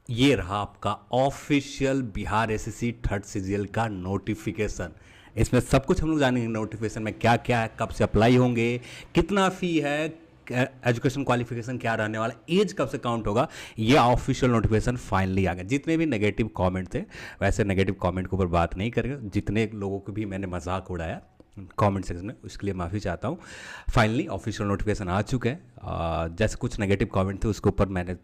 ये रहा आपका official Bihar SSC third CGL का नोटिफिकेशन। इसमें सब कुछ हम लोग जानेंगे। नोटिफिकेशन में क्या क्या है, कब से अप्लाई होंगे, कितना फ़ी है, एजुकेशन क्वालिफिकेशन क्या रहने वाला, एज कब से काउंट होगा। ये ऑफिशियल नोटिफिकेशन फाइनली आ गया। जितने भी नेगेटिव कमेंट थे, वैसे नेगेटिव कमेंट के ऊपर बात नहीं करेंगे। जितने लोगों को भी मैंने मजाक उड़ाया कमेंट सेक्शन में, उसके लिए माफ़ी चाहता हूँ। फाइनली ऑफिशियल नोटिफिकेशन आ चुके हैं। जैसे कुछ नेगेटिव कमेंट थे उसके ऊपर मैंने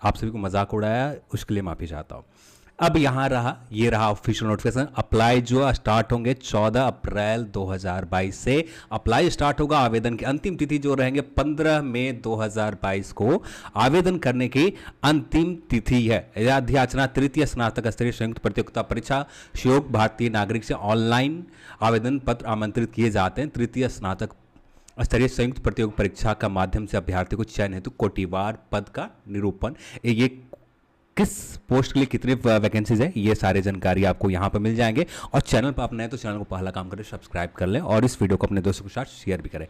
आप सभी को मजाक उड़ाया, उसके लिए माफ़ी चाहता हूँ। अब यहाँ रहा, ये रहा ऑफिशियल नोटिफिकेशन। अप्लाई जो स्टार्ट होंगे 14 अप्रैल 2022 से अप्लाई स्टार्ट होगा। आवेदन की अंतिम तिथि जो रहेंगे 15 मई 2022 को आवेदन करने की अंतिम तिथि है। अध्याचना तृतीय स्नातक स्तरीय संयुक्त प्रतियोगिता परीक्षा श्योग भारतीय नागरिक से ऑनलाइन आवेदन पत्र आमंत्रित किए जाते हैं। तृतीय स्नातक स्तरीय संयुक्त प्रतियोगिता परीक्षा का माध्यम से अभ्यर्थी को चयन हेतु कोटिवार पद का निरूपण। ये किस पोस्ट के लिए कितने वैकेंसीज है, ये सारे जानकारी आपको यहाँ पर मिल जाएंगे। और चैनल पर आप नए तो चैनल को पहला काम करें सब्सक्राइब कर लें और इस वीडियो को अपने दोस्तों के साथ शेयर भी करें।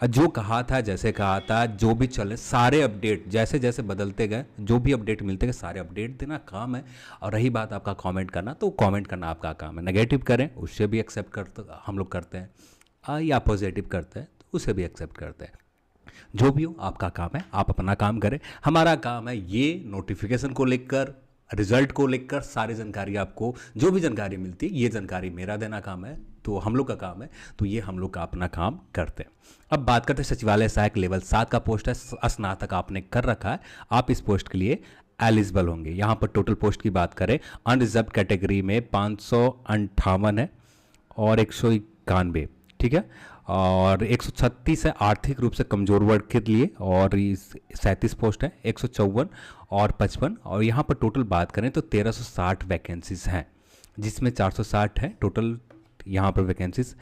जो कहा था, जैसे कहा था, जो भी चले सारे अपडेट जैसे जैसे बदलते गए, जो भी अपडेट मिलते गए सारे अपडेट देना काम है। और रही बात आपका कॉमेंट करना, तो कॉमेंट करना आपका काम है। नेगेटिव करें उससे भी एक्सेप्ट करते हम लोग करते हैं, या पॉजिटिव करते हैं तो उसे भी एक्सेप्ट करते हैं। जो भी हो आपका काम है, आप अपना काम करें। हमारा काम है ये नोटिफिकेशन को लेकर, रिजल्ट को लेकर सारी जानकारी आपको जो भी जानकारी मिलती है, ये जानकारी मेरा देना काम है, तो हम लोग का काम है, तो ये हम लोग का अपना काम करते हैं। अब बात करते हैं सचिवालय सहायक लेवल 7 का पोस्ट है। स्नातक आपने कर रखा है, आप इस पोस्ट के लिए एलिजिबल होंगे। यहाँ पर टोटल पोस्ट की बात करें, अनरिजर्व कैटेगरी में 558 है और 191, ठीक है। और 136 है आर्थिक रूप से कमजोर वर्ग के लिए, और 37 पोस्ट है, 154 और 55। और यहाँ पर टोटल बात करें तो 1360 वैकेंसीज हैं, जिसमें 460 है टोटल यहाँ पर वैकेंसीज।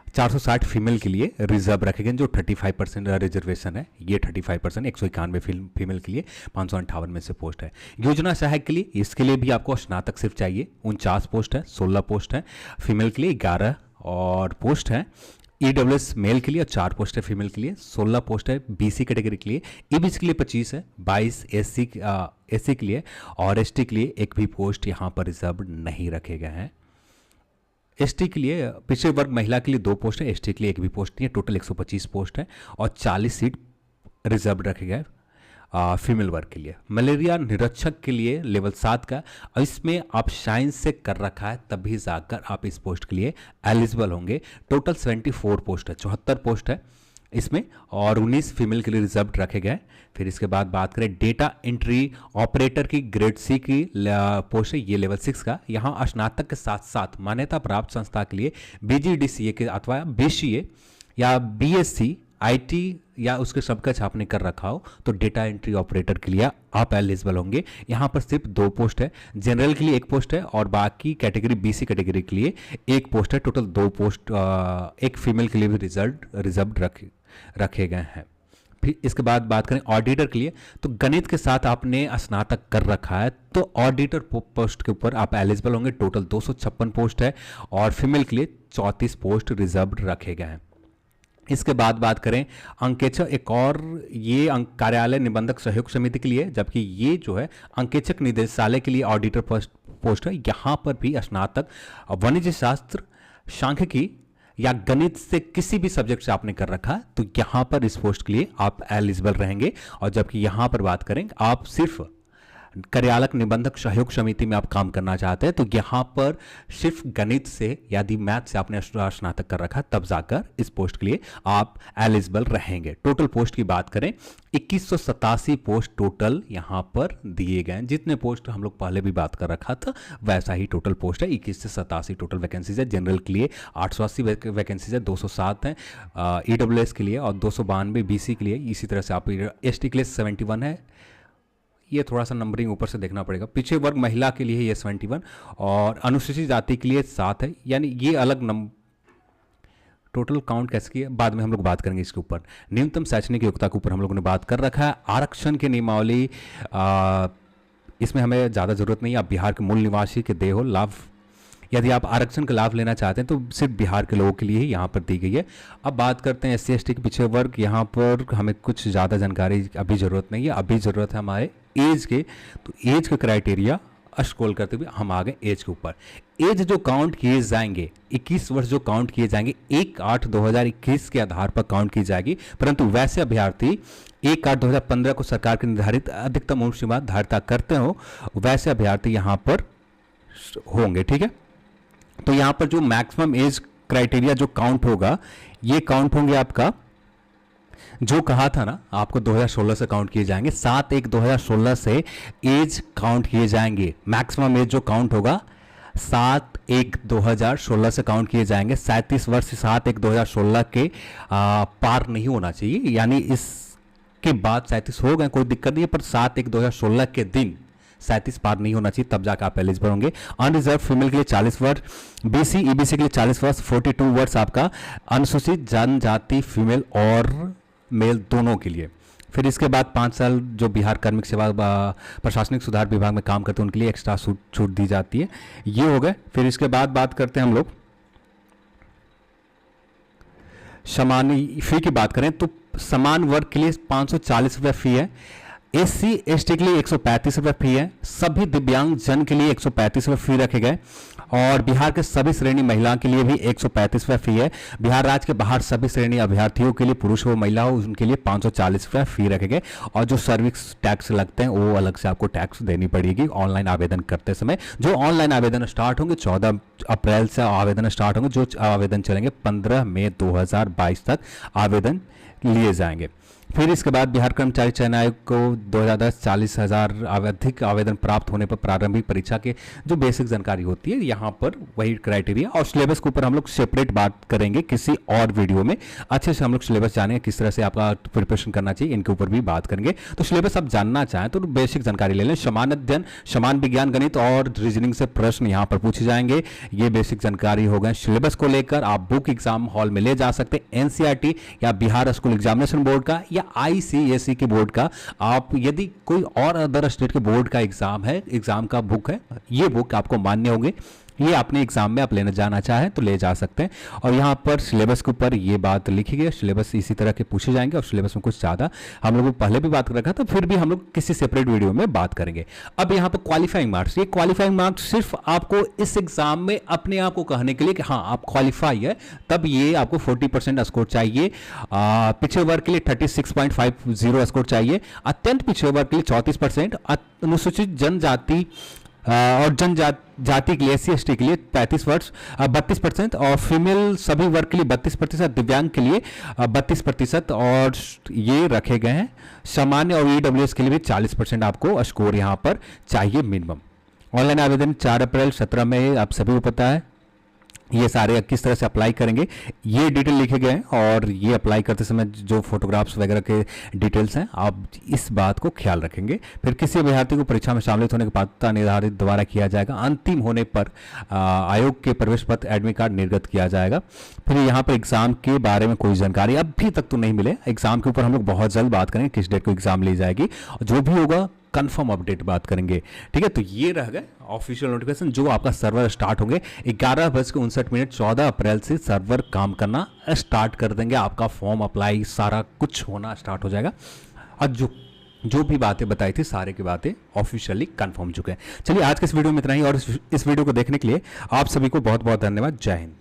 460 फीमेल के लिए रिजर्व रखे गए, जो 35% रिजर्वेशन है। ये 35%, 191 फीमेल के लिए 558 में से पोस्ट है। योजना सहायक के लिए, इसके लिए भी आपको स्नातक सिर्फ चाहिए। 49 पोस्ट है, 16 पोस्ट है फीमेल के लिए, 11 और पोस्ट है। ईडब्ल्यूएस मेल के लिए 4 पोस्ट है फीमेल के लिए, 16 पोस्ट है बीसी कैटेगरी के लिए। ईबीसी के लिए 25 है, 22 एससी के लिए, और एसटी के लिए एक भी पोस्ट यहाँ पर रिजर्व नहीं रखे गए हैं। एसटी के लिए, पिछड़े वर्ग महिला के लिए 2 पोस्ट है, एसटी के लिए एक भी पोस्ट नहीं है। टोटल 125 पोस्ट है और 40 सीट रिजर्व रखे गए फीमेल वर्ग के लिए। मलेरिया निरीक्षक के लिए लेवल 7 का, इसमें आप साइंस से कर रखा है तभी जाकर आप इस पोस्ट के लिए एलिजिबल होंगे। टोटल 74 पोस्ट है, 74 पोस्ट है इसमें, और 19 फीमेल के लिए रिजर्व रखे गए। फिर इसके बाद बात करें डेटा एंट्री ऑपरेटर की, ग्रेड सी की पोस्ट है, ये लेवल 6 का। यहाँ स्नातक के साथ साथ मान्यता प्राप्त संस्था के लिए बीजीडीसीए के अथवा बीसीए या बीएससी आईटी या उसके सबका आपने कर रखा हो तो डेटा एंट्री ऑपरेटर के लिए आप एलिजिबल होंगे। यहाँ पर सिर्फ 2 पोस्ट है, जनरल के लिए 1 पोस्ट है और बाकी कैटेगरी बीसी कैटेगरी के लिए 1 पोस्ट है। टोटल 2 पोस्ट, एक फीमेल के लिए भी रिजर्व रखे गए हैं। फिर इसके बाद बात करें ऑडिटर के लिए, तो गणित के साथ आपने स्नातक कर रखा है तो ऑडिटर पोस्ट के ऊपर आप एलिजिबल होंगे। टोटल 256 पोस्ट है और फीमेल के लिए 34 पोस्ट रिजर्व रखे गए हैं। इसके बाद बात करें अंकेक्षक, एक और ये कार्यालय निबंधक सहयोग समिति के लिए, जबकि ये जो है अंकेक्षक निदेशालय के लिए ऑडिटर पोस्ट है। यहाँ पर भी स्नातक वाणिज्य शास्त्र, सांख्यिकी या गणित से किसी भी सब्जेक्ट से आपने कर रखा है तो यहाँ पर इस पोस्ट के लिए आप एलिजिबल रहेंगे। और जबकि यहाँ पर बात करें आप सिर्फ कार्यालय निबंधक सहयोग समिति में आप काम करना चाहते हैं तो यहाँ पर सिर्फ गणित से यदि मैथ से आपने स्नातक कर रखा तब जाकर इस पोस्ट के लिए आप एलिजिबल रहेंगे। टोटल पोस्ट की बात करें 2187 पोस्ट टोटल यहाँ पर दिए गए हैं। जितने पोस्ट हम लोग पहले भी बात कर रखा था वैसा ही टोटल पोस्ट है। 21 से 87 टोटल वैकेंसीज है। जनरल के लिए 880 वैकेंसीज है, 207 है ईडब्ल्यूएस के लिए और 292 बीसी के लिए। इसी तरह से आप एसटी के लिए 71 है, ये थोड़ा सा नंबरिंग ऊपर से देखना पड़ेगा। पिछड़े वर्ग महिला के लिए ये 71 और अनुसूचित जाति के लिए 7 है, यानी ये अलग टोटल काउंट कैसे किया बाद में हम लोग बात करेंगे इसके ऊपर। न्यूनतम शैक्षणिक योग्यता के ऊपर हम लोगों ने बात कर रखा है। आरक्षण की नियमावली इसमें हमें ज़्यादा जरूरत नहीं है, आप बिहार के मूल निवासी के दे हो लाभ। यदि आप आरक्षण का लाभ लेना चाहते हैं तो सिर्फ बिहार के लोगों के लिए ही यहाँ पर दी गई है। अब बात करते हैं SC ST के पिछड़े वर्ग। यहाँ पर हमें कुछ ज़्यादा जानकारी अभी ज़रूरत नहीं है, अभी ज़रूरत है हमारे एज के, तो एज के क्राइटेरिया स्क्रॉल करते हुए हम आ गए एज के ऊपर। एज जो काउंट किए जाएंगे, 21 वर्ष जो काउंट किए जाएंगे 1/8/2021 के आधार पर काउंट की जाएगी, परंतु वैसे अभ्यर्थी 1/8/2015 को सरकार के निर्धारित अधिकतम उम्र सीमा धारिता करते हो, वैसे अभ्यर्थी यहाँ पर होंगे। ठीक है, तो यहाँ पर जो मैक्सिमम एज क्राइटेरिया जो काउंट होगा, ये काउंट होंगे आपका, जो कहा था ना आपको 2016 से काउंट किए जाएंगे, 7/1/2016 से एज काउंट किए जाएंगे। मैक्सिमम एज जो काउंट होगा 7/1/2016 से काउंट किए जाएंगे। 37 वर्ष 7/1/2016 के पार नहीं होना चाहिए, यानी इसके बाद 37 हो गए कोई दिक्कत नहीं है, पर 7/1/2016 के दिन 37 पार नहीं होना चाहिए, तब जाकर आप एलिजिबल होंगे। अनरिजर्व फीमेल के लिए 40 वर्ष, बीसी ईबीसी के लिए 40 वर्ष, 42 वर्ष आपका अनुसूचित जनजाति फीमेल और मेल दोनों के लिए। फिर इसके बाद 5 साल जो बिहार कार्मिक सेवा प्रशासनिक सुधार विभाग में काम करते हैं उनके लिए एक्स्ट्रा छूट दी जाती है। ये हो गए। फिर इसके बाद बात करते हैं हम लोग समान फी की बात करें तो समान वर्ग के लिए 540 रुपये फी है। एससी एसटी के लिए 135 रुपये फी है। सभी दिव्यांग जन के लिए 135 रुपये फी रखे गए और बिहार के सभी श्रेणी महिलाओं के लिए भी 135 रुपये फी है। बिहार राज्य के बाहर सभी श्रेणी अभ्यर्थियों के लिए, पुरुष हो महिला हो, उनके लिए 540 रुपये फी रखे गए। और जो सर्विस टैक्स लगते हैं वो अलग से आपको टैक्स देनी पड़ेगी ऑनलाइन आवेदन करते समय। जो ऑनलाइन आवेदन स्टार्ट होंगे 14 अप्रैल से आवेदन स्टार्ट होंगे, जो आवेदन चलेंगे 15 मई 2022 तक आवेदन लिए जाएंगे। फिर इसके बाद बिहार कर्मचारी चयन आयोग को 2010 40,000 अधिक आवेदन प्राप्त होने पर प्रारंभिक परीक्षा के जो बेसिक जानकारी होती है, यहाँ पर वही क्राइटेरिया और सिलेबस के ऊपर हम लोग सेपरेट बात करेंगे किसी और वीडियो में। अच्छे से हम लोग सिलेबस जानेंगे, किस तरह से आपका प्रिपरेशन करना चाहिए, इनके ऊपर भी बात करेंगे। तो सिलेबस आप जानना चाहें तो बेसिक जानकारी ले लें। समान अध्ययन, समान विज्ञान, गणित और रीजनिंग से प्रश्न यहाँ पर पूछे जाएंगे। ये बेसिक जानकारी हो गए। सिलेबस को लेकर आप बुक एग्जाम हॉल में ले जा सकते हैं। एनसीईआरटी या बिहार स्कूल एग्जामिनेशन बोर्ड का या आईसीएसई के बोर्ड का, आप यदि कोई और अदर स्टेट के बोर्ड का एग्जाम है, एग्जाम का बुक है, ये बुक आपको मान्य होंगे। ये अपने एग्जाम में आप लेने जाना चाहें तो ले जा सकते हैं। और यहाँ पर सिलेबस के ऊपर ये बात लिखी गई है, सिलेबस इसी तरह के पूछे जाएंगे और सिलेबस में कुछ ज़्यादा हम लोग पहले भी बात कर रखा था, फिर भी हम लोग किसी सेपरेट वीडियो में बात करेंगे। अब यहाँ पर क्वालिफाइंग मार्क्स, ये क्वालिफाइंग मार्क्स सिर्फ आपको इस एग्जाम में अपने आप को कहने के लिए कि हाँ आप क्वालिफाई है, तब ये आपको 40% स्कोर चाहिए। पिछड़े वर्ग के लिए 36.50 स्कोर चाहिए। अत्यंत पिछड़े वर्ग के लिए 34%, अनुसूचित जनजाति और जनजाति के लिए SC/ST के लिए 35 वर्ष 32% और फीमेल सभी वर्ग के लिए 32%, दिव्यांग के लिए 32% और ये रखे गए हैं। सामान्य और EWS के लिए भी 40% आपको स्कोर यहाँ पर चाहिए मिनिमम। ऑनलाइन आवेदन 4 अप्रैल 17 मई, आप सभी को पता है। ये सारे किस तरह से अप्लाई करेंगे ये डिटेल लिखे गए हैं और ये अप्लाई करते समय जो फोटोग्राफ्स वगैरह के डिटेल्स हैं, आप इस बात को ख्याल रखेंगे। फिर किसी अभ्यर्थी को परीक्षा में शामिल होने की पात्रता निर्धारित द्वारा किया जाएगा। अंतिम होने पर आयोग के प्रवेश पत्र एडमिट कार्ड निर्गत किया जाएगा। फिर यहाँ पर एग्जाम के बारे में कोई जानकारी अभी तक तो नहीं मिले। एग्जाम के ऊपर हम लोग बहुत जल्द बात करेंगे, किस डेट को एग्जाम ली जाएगी, जो भी होगा कंफर्म अपडेट बात करेंगे। ठीक है, तो ये रह गए ऑफिशियल नोटिफिकेशन। जो आपका सर्वर स्टार्ट होंगे 11:59 14 अप्रैल से सर्वर काम करना स्टार्ट कर देंगे। आपका फॉर्म अप्लाई सारा कुछ होना स्टार्ट हो जाएगा और जो भी बातें बताई थी सारे की बातें ऑफिशियली कंफर्म चुके हैं। चलिए आज के इस वीडियो में इतना ही और इस वीडियो को देखने के लिए आप सभी को बहुत बहुत धन्यवाद। जय हिंद।